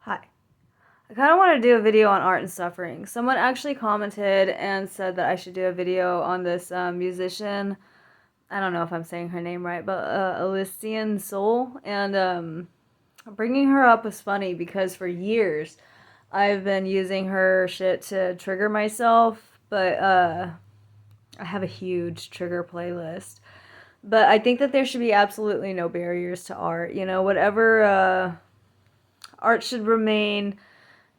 Hi. I kind of want to do a video on art and suffering. Someone actually commented and said that I should do a video on this musician. I don't know if I'm saying her name right, but Elysian Soul. And bringing her up was funny because for years I've been using her shit to trigger myself, but I have a huge trigger playlist. But I think that there should be absolutely no barriers to art. You know, whatever art should remain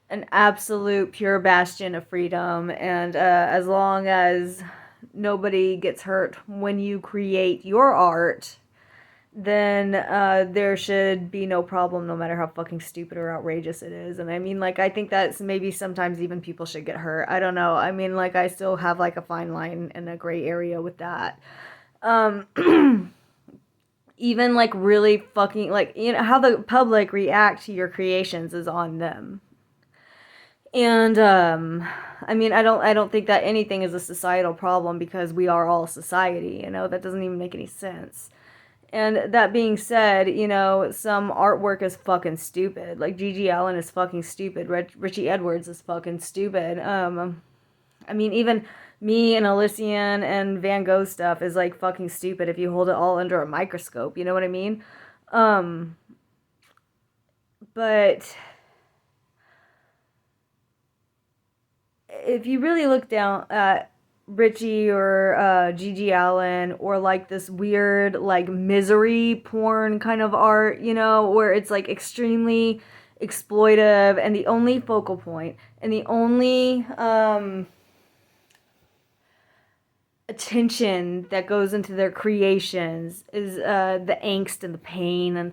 an absolute pure bastion of freedom, and as long as nobody gets hurt when you create your art, then there should be no problem, no matter how fucking stupid or outrageous it is. And I mean, like, I think that's maybe sometimes even people should get hurt. I don't know. I mean, like, I still have like a fine line and a gray area with that. Um, even like really fucking, like, you know, how the public react to your creations is on them. And I mean, I don't think that anything is a societal problem because we are all society, you know, that doesn't even make any sense. And that being said, you know, some artwork is fucking stupid. Like Gigi Allen is fucking stupid. Richie Edwards is fucking stupid. I mean, even me and Elysian and Van Gogh stuff is like fucking stupid if you hold it all under a microscope. You know what I mean? Um, but if you really look down at Richie or Gigi Allen or like this weird like misery porn kind of art, you know, where it's like extremely exploitive and the only focal point and the only attention that goes into their creations is the angst and the pain and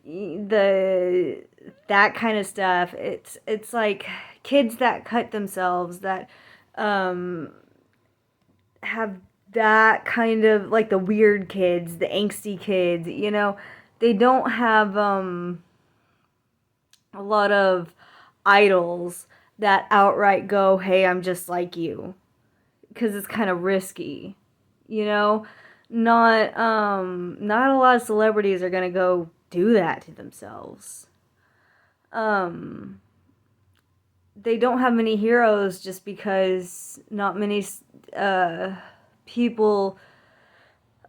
the that kind of stuff. It's like kids that cut themselves that um, have that kind of like the weird kids, the angsty kids. You know, they don't have a lot of idols that outright go, "Hey, I'm just like you," because it's kind of risky, you know. Not a lot of celebrities are gonna go do that to themselves. Um, they don't have many heroes just because not many uh, people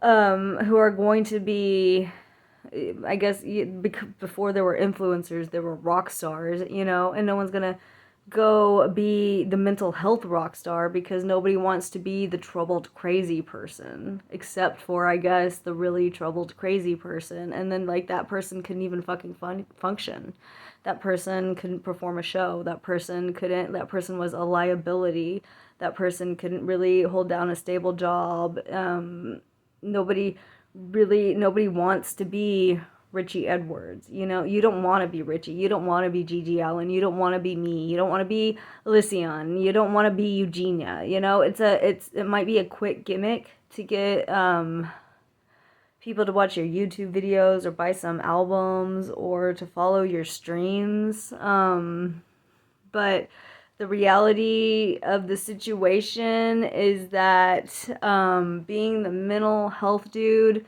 who are going to be, I guess, before there were influencers, there were rock stars, you know, and no one's gonna go be the mental health rock star because nobody wants to be the troubled crazy person except for, I guess, the really troubled crazy person. And then like that person couldn't even fucking function. That person couldn't perform a show. That person was a liability. That person couldn't really hold down a stable job. Nobody nobody wants to be Richie Edwards. You know, you don't want to be Richie. You don't want to be Gigi Allen. You don't want to be me. You don't want to be Elysian. You don't want to be Eugenia. You know, it might be a quick gimmick to get people to watch your YouTube videos or buy some albums or to follow your streams. But the reality of the situation is that being the mental health dude,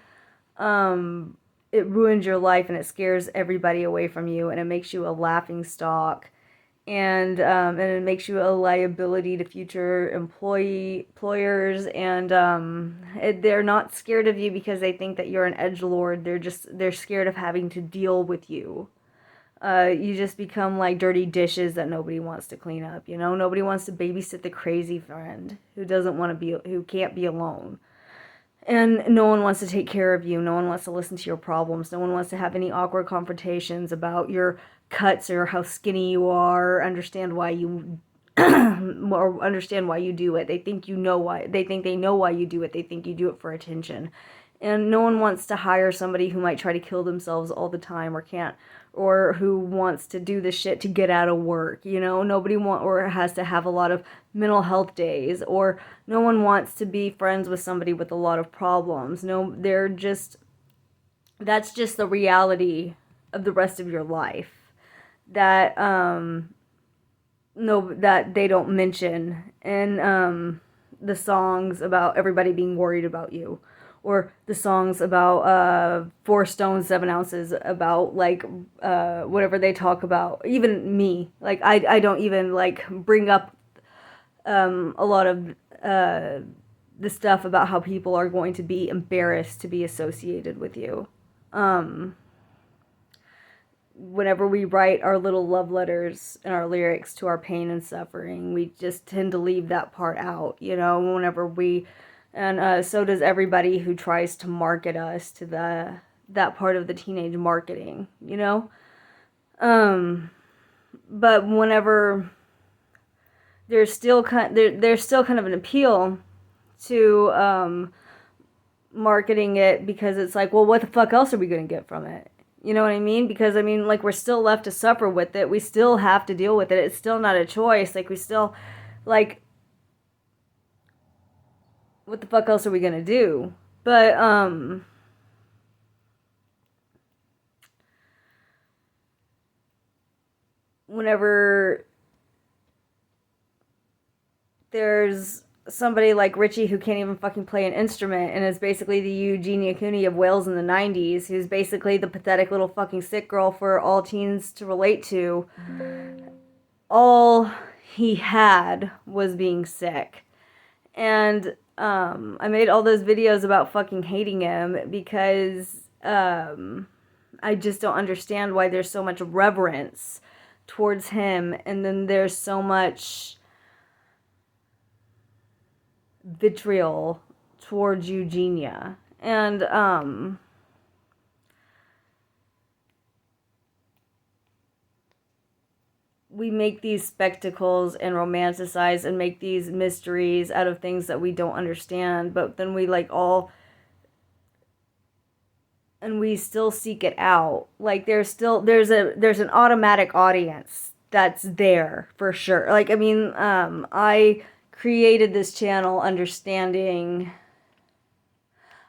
um, it ruins your life and it scares everybody away from you and it makes you a laughing stock and it makes you a liability to future employers and they're not scared of you because they think that you're an edge lord. They're scared of having to deal with you. You just become like dirty dishes that nobody wants to clean up. You know, nobody wants to babysit the crazy friend who can't be alone. And no one wants to take care of you. No one wants to listen to your problems. No one wants to have any awkward confrontations about your cuts or how skinny you are, or understand why you or understand why you do it. They think you know why. They think they know why you do it. They think you do it for attention. And no one wants to hire somebody who might try to kill themselves all the time or can't or who wants to do this shit to get out of work. You know, nobody want or has to have a lot of mental health days or no one wants to be friends with somebody with a lot of problems. No, they're just that's just the reality of the rest of your life that no that they don't mention in the songs about everybody being worried about you or the songs about 4 stones 7 ounces, about like whatever they talk about. Even me, like I don't even like bring up a lot of the stuff about how people are going to be embarrassed to be associated with you. Whenever we write our little love letters and our lyrics to our pain and suffering, we just tend to leave that part out, you know, whenever we, and so does everybody who tries to market us to that part of the teenage marketing, you know. But whenever there's still there's still kind of an appeal to marketing it, because it's like, well, what the fuck else are we gonna get from it? You know what I mean? Because I mean, like, we're still left to suffer with it. We still have to deal with it. It's still not a choice. Like, we still, like, what the fuck else are we gonna do? But whenever there's somebody like Richie who can't even fucking play an instrument and is basically the Eugenia Cooney of Wales in the 90s, who's basically the pathetic little fucking sick girl for all teens to relate to, all he had was being sick. And I made all those videos about fucking hating him because I just don't understand why there's so much reverence towards him, and then there's so much vitriol towards Eugenia. And we make these spectacles and romanticize and make these mysteries out of things that we don't understand, but then we like all, and we still seek it out. Like, there's an automatic audience that's there for sure. Like, I mean, I created this channel understanding,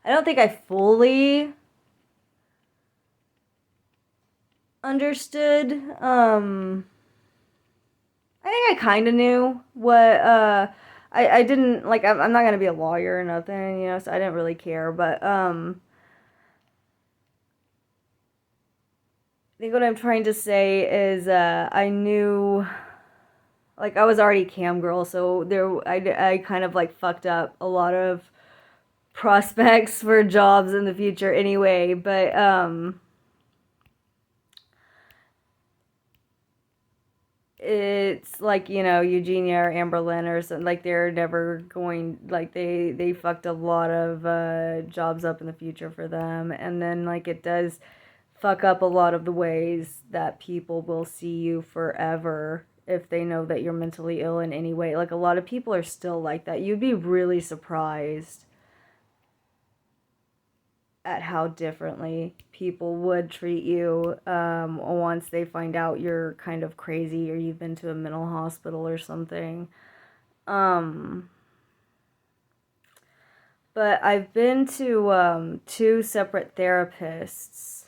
I don't think I fully understood, I think I kind of knew what, I didn't, like, I'm not going to be a lawyer or nothing, you know, so I didn't really care, but, I think what I'm trying to say is, I knew, like, I was already cam girl, so I kind of, like, fucked up a lot of prospects for jobs in the future anyway, but, it's like, you know, Eugenia or Amberlynn or something, like, they're never going, like, they fucked a lot of jobs up in the future for them, and then, like, it does fuck up a lot of the ways that people will see you forever if they know that you're mentally ill in any way. Like, a lot of people are still like that. You'd be really surprised at how differently people would treat you once they find out you're kind of crazy or you've been to a mental hospital or something. But I've been to 2 separate therapists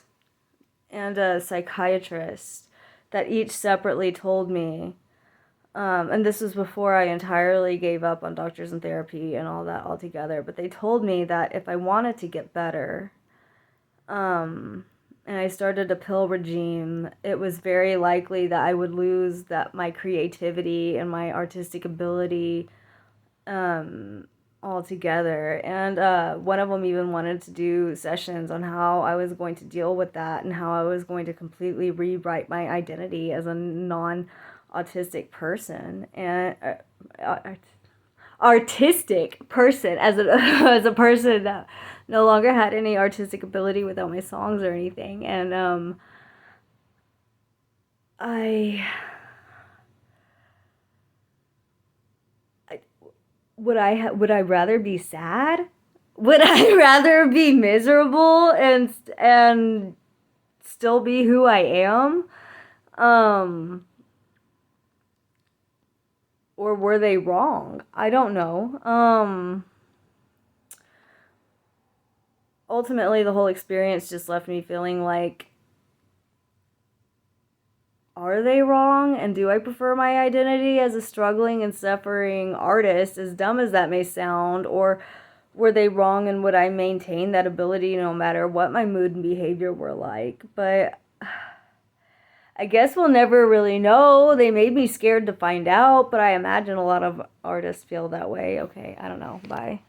and a psychiatrist that each separately told me, and this was before I entirely gave up on doctors and therapy and all that altogether, but they told me that if I wanted to get better, and I started a pill regime, it was very likely that I would lose my creativity and my artistic ability altogether. And one of them even wanted to do sessions on how I was going to deal with that and how I was going to completely rewrite my identity as a non-autistic person and artistic person, as as a person that no longer had any artistic ability without my songs or anything. And I would I rather be sad? Would I rather be miserable and still be who I am? Or were they wrong? I don't know. Ultimately, the whole experience just left me feeling like, are they wrong? And do I prefer my identity as a struggling and suffering artist, as dumb as that may sound? Or were they wrong, and would I maintain that ability no matter what my mood and behavior were like? But I guess we'll never really know. They made me scared to find out, but I imagine a lot of artists feel that way. Okay, I don't know. Bye.